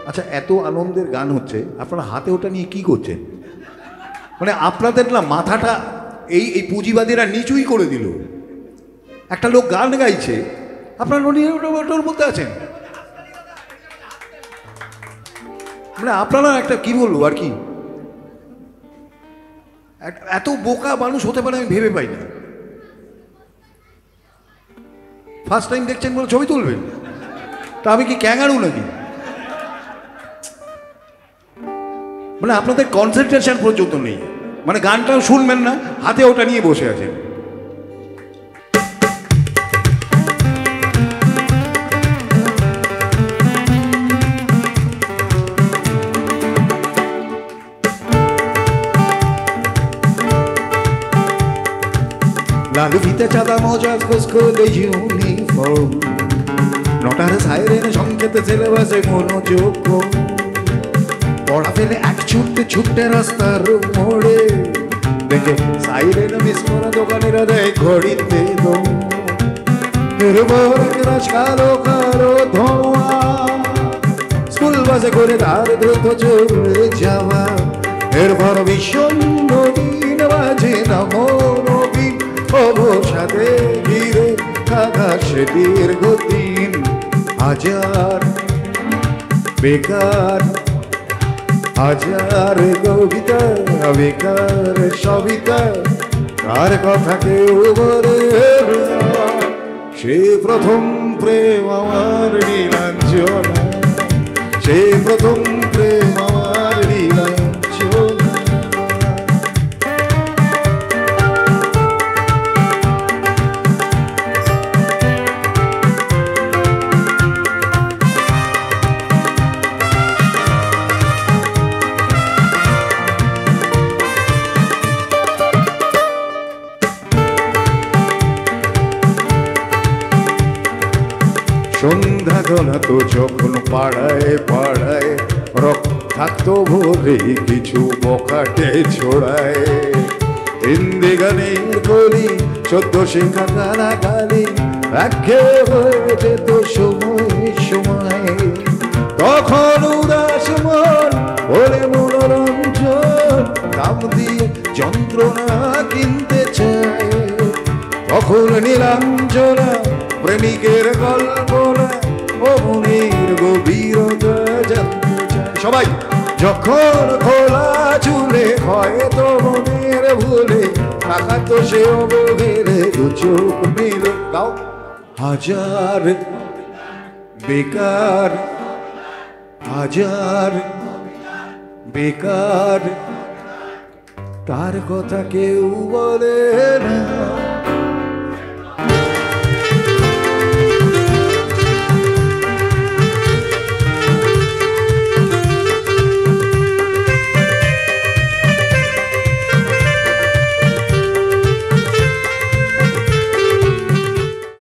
আচ্ছা, এত আনন্দের গান হচ্ছে, আপনারা হাতে ওটা নিয়ে কি করছেন? মানে আপনাদের না মাথাটা এই এই পুঁজিবাদীরা নিচুই করে দিল। একটা লোক গান গাইছে, আপনারা ওটার মধ্যে আছেন। মানে আপনারা একটা কি বলবো আর কি, এত বোকা মানুষ হতে পারে আমি ভেবে পাই না। ফার্স্ট টাইম দেখছেন বলে ছবি তুলবেন? তা আমি কি ক্যাঙ্গারু নাকি? মানে আপনাদের কনসেন্ট্রেশন পর্যন্ত নেই, মানে গানটাও শুনবেন না, হাতে ওটা নিয়ে বসে আছেন। লালু ফিতে চাঁদা মজা স্কুলে ইউনিফর্ম, নটার সাইরেন সংকেতে সিলেবাসে মনোযোগ, পড়া ফেলে এক ছুটতে রাস্তার মোড়ে, দেখে সাইরেন মিস করা দোকানিরা দেয় ঘড়িতে দম, এরপর রাজ কালো কালো ধোঁয়া, স্কুল বাসে করে তার দ্রুত চলে যাওয়া, এরপর ভীষণ নবীন বাজে নমো নবীন, অবসাদে ঘিরে আকাশ দীর্ঘদিন, হাজার বেকার হাজার কবিতা বেকার সবিতা, কার কথা কেউ বলে সে প্রথম প্রেম আমার নীলাঞ্জনা, সে প্রথম প্রেম আমার নীলাঞ্জনা। সন্ধ্যা গলাতো যখন পাড়ায় পাড়ায়, রক্ত থাকতো ভোরে কিছু বকাটে ছোড়ায়, হিন্দি গানের কলি সদ্য শেখা গালাগালি একঘেয়ে হয়ে যেত সময় সময়, তখন উদাস মন বলে মনোরঞ্জন দাম দিয়ে যন্ত্রণা কিনতে চায়, তখন নীলাঞ্জনা প্রেমিকের কল্পনা ও মনের গভীরতা জানতে চায় সবাই, যখন খোলা চুলে হয়তো মনের ভুলে তাকাতো সে অবহেলে দু চোখ মেলে। গাও হাজার বেকার হাজার বেকার, তার কথা কেউ বলে না।